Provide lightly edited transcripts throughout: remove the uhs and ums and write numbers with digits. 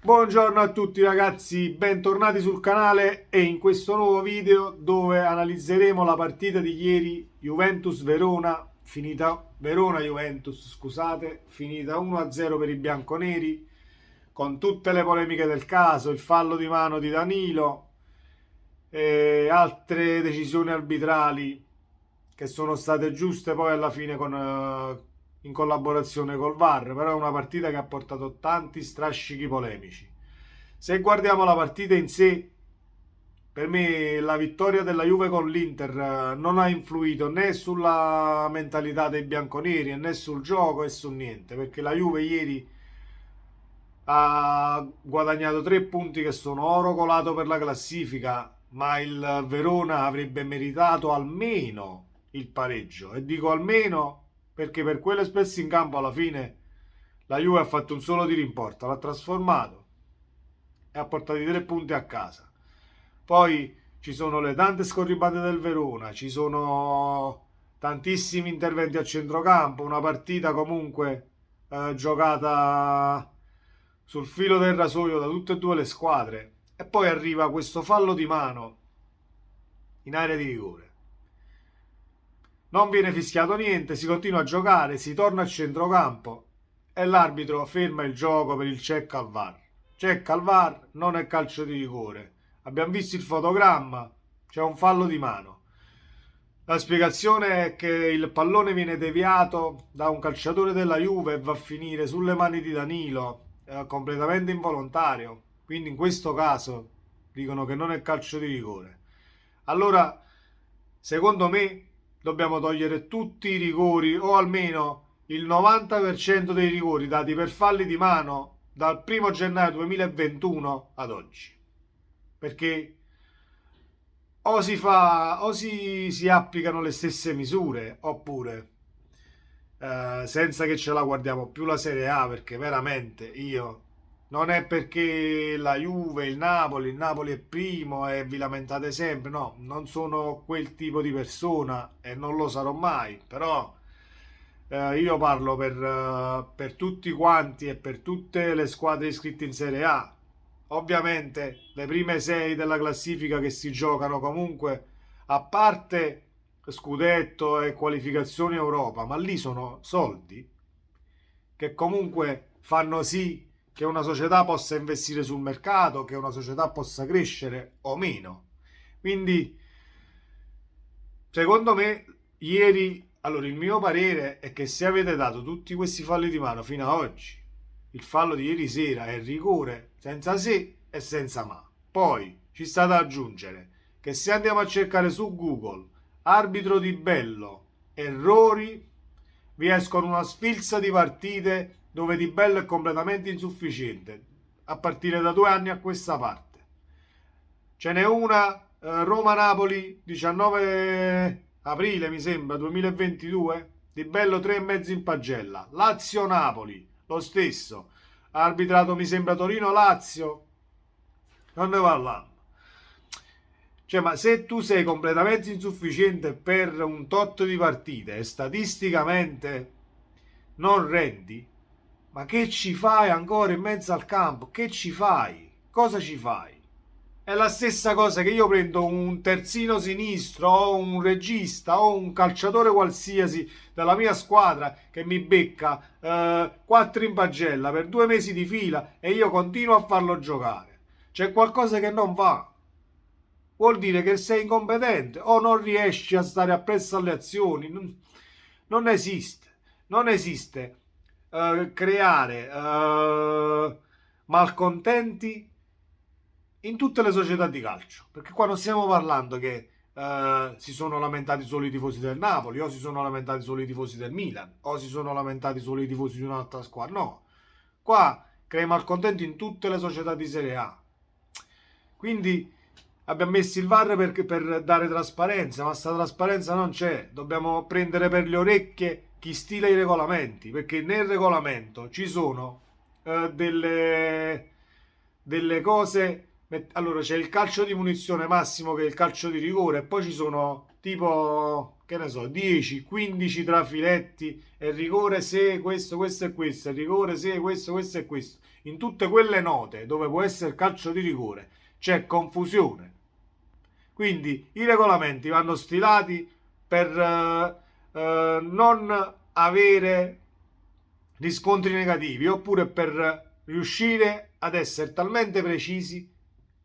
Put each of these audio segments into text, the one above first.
Buongiorno a tutti ragazzi, bentornati sul canale e in questo nuovo video dove analizzeremo la partita di ieri Juventus-Verona, finita Verona-Juventus, scusate, finita 1-0 per i bianconeri, con tutte le polemiche del caso, il fallo di mano di Danilo e altre decisioni arbitrali che sono state giuste poi alla fine in collaborazione col VAR, però è una partita che ha portato tanti strascichi polemici. Se guardiamo la partita in sé, per me la vittoria della Juve con l'Inter non ha influito né sulla mentalità dei bianconeri né sul gioco e su niente, perché la Juve ieri ha guadagnato 3 punti che sono oro colato per la classifica, ma il Verona avrebbe meritato almeno il pareggio. E dico almeno perché per quello espresso in campo alla fine la Juve ha fatto un solo tiro in porta, l'ha trasformato e ha portato i 3 punti a casa. Poi ci sono le tante scorribande del Verona, ci sono tantissimi interventi a centrocampo, una partita comunque giocata sul filo del rasoio da tutte e due le squadre. E poi arriva questo fallo di mano in area di rigore. Non viene fischiato niente, si continua a giocare, si torna a centrocampo e l'arbitro ferma il gioco per il check al VAR. Check al VAR, non è calcio di rigore. Abbiamo visto il fotogramma, c'è un fallo di mano. La spiegazione è che il pallone viene deviato da un calciatore della Juve e va a finire sulle mani di Danilo, completamente involontario. Quindi in questo caso dicono che non è calcio di rigore. Allora, secondo me, dobbiamo togliere tutti i rigori o almeno il 90% dei rigori dati per falli di mano dal 1° gennaio 2021 ad oggi. Perché o si applicano le stesse misure oppure senza che ce la guardiamo più la Serie A, perché veramente io non è perché la Juve, il Napoli è primo e vi lamentate sempre, no, non sono quel tipo di persona e non lo sarò mai, però io parlo per tutti quanti e per tutte le squadre iscritte in Serie A. Ovviamente le prime 6 della classifica che si giocano comunque, a parte scudetto e qualificazioni Europa, ma lì sono soldi che comunque fanno sì che una società possa investire sul mercato, che una società possa crescere o meno. Quindi, secondo me, ieri, allora il mio parere è che se avete dato tutti questi falli di mano fino ad oggi, il fallo di ieri sera è rigore senza se e senza ma. Poi ci sta da aggiungere che se andiamo a cercare su Google arbitro di Bello, errori, vi escono una sfilza di partite dove Di Bello è completamente insufficiente, a partire da 2 anni a questa parte. Ce n'è una, Roma-Napoli, 19 aprile mi sembra, 2022, Di Bello 3,5 in pagella. Lazio-Napoli, lo stesso. Ha arbitrato mi sembra Torino-Lazio, non ne parliamo. Cioè, ma se tu sei completamente insufficiente per un tot di partite e statisticamente non rendi, ma che ci fai ancora in mezzo al campo? Che ci fai? Cosa ci fai? È la stessa cosa che io prendo un terzino sinistro o un regista o un calciatore qualsiasi della mia squadra che mi becca 4 in pagella per 2 mesi di fila e io continuo a farlo giocare. C'è qualcosa che non va. Vuol dire che sei incompetente o non riesci a stare appresso alle azioni. Non esiste. Non esiste creare malcontenti in tutte le società di calcio, perché qua non stiamo parlando che si sono lamentati solo i tifosi del Napoli o si sono lamentati solo i tifosi del Milan o si sono lamentati solo i tifosi di un'altra squadra, no, qua crei malcontenti in tutte le società di Serie A. Quindi abbiamo messo il VAR per dare trasparenza, ma sta trasparenza non c'è. Dobbiamo prendere per le orecchie chi stila i regolamenti, perché nel regolamento ci sono delle cose. Allora c'è il calcio di punizione massimo che è il calcio di rigore e poi ci sono tipo, che ne so, 10, 15 trafiletti, e il rigore se questo, questo e questo, il rigore se questo, questo e questo. In tutte quelle note dove può essere calcio di rigore c'è confusione. Quindi i regolamenti vanno stilati per non avere riscontri negativi, oppure per riuscire ad essere talmente precisi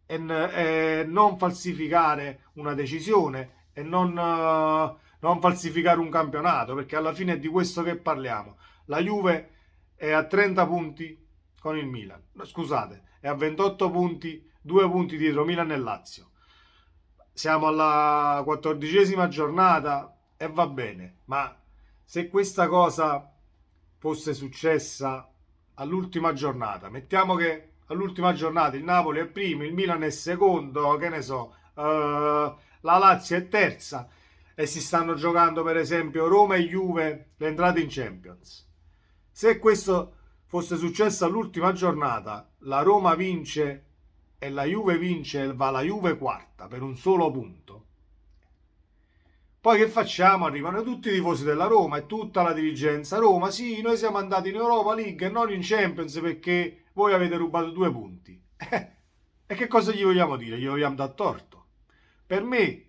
e non falsificare una decisione e non falsificare un campionato, perché alla fine è di questo che parliamo. La Juve è a 30 punti con il Milan, no, scusate, è a 28 punti, 2 punti dietro Milan e Lazio. Siamo alla 14ª giornata e va bene, ma se questa cosa fosse successa all'ultima giornata, mettiamo che all'ultima giornata il Napoli è primo, il Milan è secondo, che ne so, la Lazio è terza, e si stanno giocando per esempio Roma e Juve l'entrata in Champions. Se questo fosse successo all'ultima giornata, la Roma vince e la Juve vince e va la Juve quarta per un solo punto. Poi che facciamo? Arrivano tutti i tifosi della Roma e tutta la dirigenza Roma. Sì, noi siamo andati in Europa League e non in Champions perché voi avete rubato 2 punti. E che cosa gli vogliamo dire? Gli vogliamo dar torto? Per me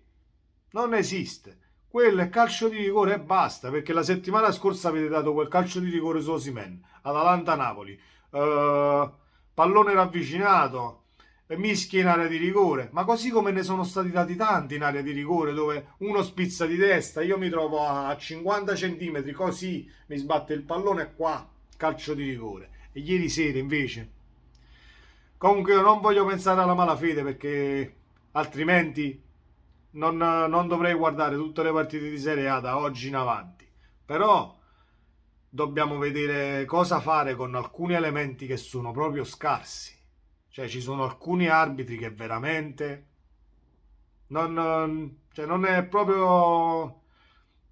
non esiste. Quello è calcio di rigore e basta, perché la settimana scorsa avete dato quel calcio di rigore su Osimhen, Atalanta-Napoli, pallone ravvicinato, mischia in area di rigore, ma così come ne sono stati dati tanti in area di rigore dove uno spizza di testa, io mi trovo a 50 centimetri, così mi sbatte il pallone qua, calcio di rigore. E ieri sera invece, comunque io non voglio pensare alla malafede, perché altrimenti non dovrei guardare tutte le partite di Serie A da oggi in avanti, però dobbiamo vedere cosa fare con alcuni elementi che sono proprio scarsi. Cioè ci sono alcuni arbitri che veramente non è proprio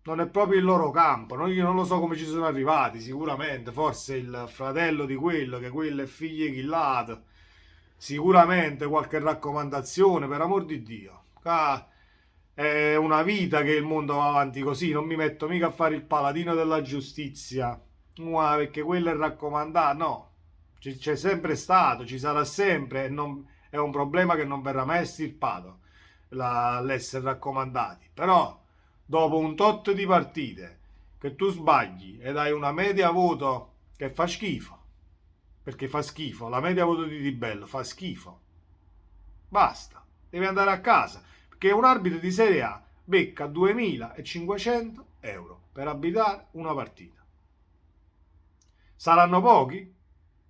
il loro campo. Io non lo so come ci sono arrivati, sicuramente forse il fratello di quello, che quello è figlio chillato, sicuramente qualche raccomandazione, per amor di Dio. È una vita che il mondo va avanti così, non mi metto mica a fare il paladino della giustizia, perché quello è raccomandato, no, c'è sempre stato, ci sarà sempre, e è un problema che non verrà mai estirpato, l'essere raccomandati. Però dopo un tot di partite che tu sbagli ed hai una media voto che fa schifo, perché fa schifo, la media voto di Di Bello fa schifo, basta, devi andare a casa, perché un arbitro di Serie A becca 2.500 euro per arbitrare una partita. Saranno pochi?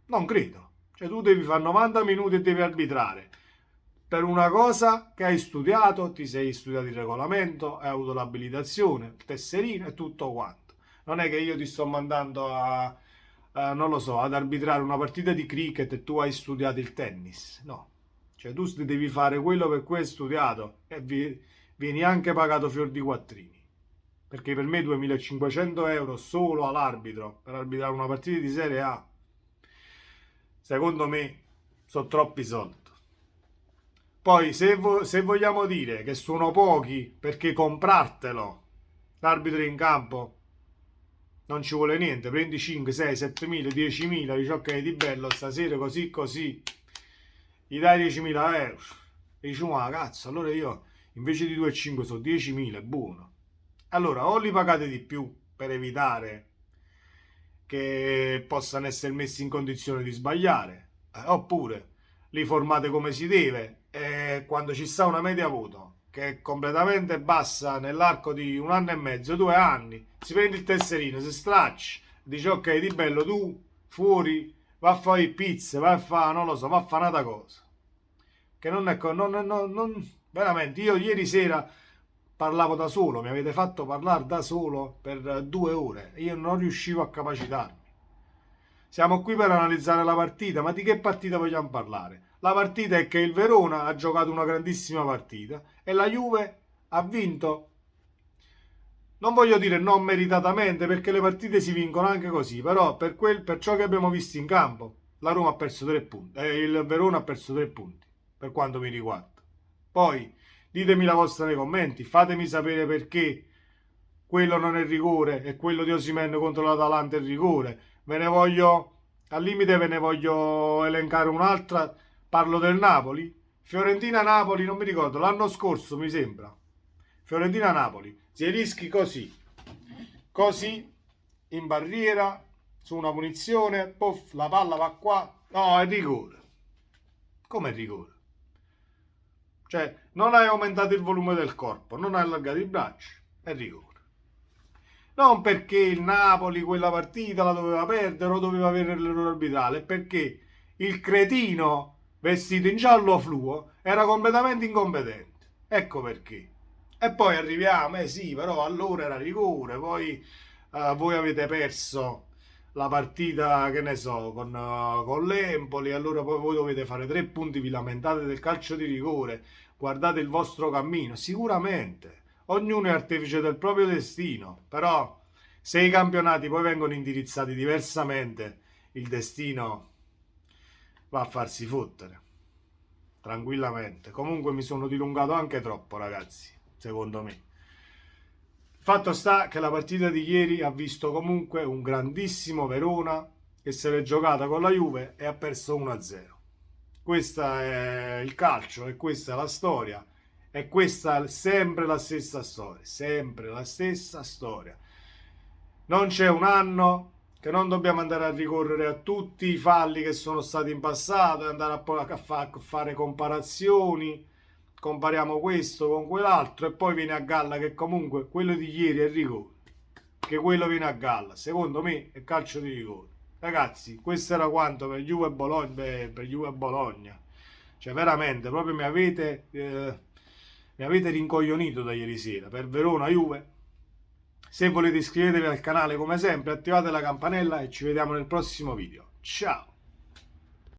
Non credo. Cioè tu devi fare 90 minuti e devi arbitrare per una cosa che hai studiato, ti sei studiato il regolamento, hai avuto l'abilitazione, il tesserino e tutto quanto. Non è che io ti sto mandando non lo so, ad arbitrare una partita di cricket e tu hai studiato il tennis. No. Cioè tu devi fare quello per cui hai studiato e vieni anche pagato fior di quattrini. Perché per me 2.500 euro solo all'arbitro per arbitrare una partita di Serie A, secondo me, sono troppi soldi. Poi se vogliamo dire che sono pochi perché comprartelo l'arbitro in campo non ci vuole niente, prendi 5, 6, 7.000, 10.000, dici ok Di Bello stasera così così, gli dai 10.000 euro e dici ma cazzo, allora io invece di 2,5 sono 10.000, è buono. Allora o li pagate di più per evitare che possano essere messi in condizione di sbagliare, oppure li formate come si deve, e quando ci sta una media voto che è completamente bassa nell'arco di 1 anno e mezzo, 2 anni, si prende il tesserino, si straccia, dice ok Di Bello tu fuori, va a fare pizze, va a fare, non lo so, va a fare un'altra cosa. Che non è, veramente, io ieri sera parlavo da solo, mi avete fatto parlare da solo per 2 ore, io non riuscivo a capacitarmi. Siamo qui per analizzare la partita, ma di che partita vogliamo parlare? La partita è che il Verona ha giocato una grandissima partita e la Juve ha vinto, non voglio dire non meritatamente, perché le partite si vincono anche così, però per ciò che abbiamo visto in campo, la Roma ha perso 3 punti, il Verona ha perso 3 punti, per quanto mi riguarda. Poi Ditemi la vostra nei commenti, fatemi sapere perché quello non è rigore e quello di Osimhen contro l'Atalanta è rigore. Ve ne voglio, al limite ve ne voglio elencare un'altra, parlo del Napoli. Fiorentina-Napoli, non mi ricordo, l'anno scorso mi sembra. Fiorentina-Napoli, Zielinski così, in barriera, su una punizione, poff, la palla va qua, no, è rigore. Come è rigore? Cioè, non hai aumentato il volume del corpo, non hai allargato i bracci, è rigore. Non perché il Napoli quella partita la doveva perdere o doveva avere l'errore arbitrale, è perché il cretino vestito in giallo fluo era completamente incompetente. Ecco perché. E poi arriviamo, sì, però allora era rigore, poi voi avete perso la partita, che ne so, con l'Empoli, allora poi voi dovete fare 3 punti, vi lamentate del calcio di rigore, guardate il vostro cammino, sicuramente, ognuno è artefice del proprio destino, però se i campionati poi vengono indirizzati diversamente, il destino va a farsi fottere, tranquillamente. Comunque mi sono dilungato anche troppo, ragazzi, secondo me. Fatto sta che la partita di ieri ha visto comunque un grandissimo Verona che se l'è giocata con la Juve e ha perso 1-0. Questo è il calcio e questa è la storia e questa è sempre la stessa storia, sempre la stessa storia. Non c'è un anno che non dobbiamo andare a ricorrere a tutti i falli che sono stati in passato e andare a fare comparazioni, compariamo questo con quell'altro e poi viene a galla che comunque quello di ieri è rigore, che quello viene a galla, secondo me è calcio di rigore. Ragazzi, questo era quanto per Juve e Bologna, per Juve e Bologna. Cioè veramente proprio mi avete rincoglionito da ieri sera. Per Verona Juve, se volete iscrivetevi al canale come sempre, attivate la campanella e ci vediamo nel prossimo video. Ciao!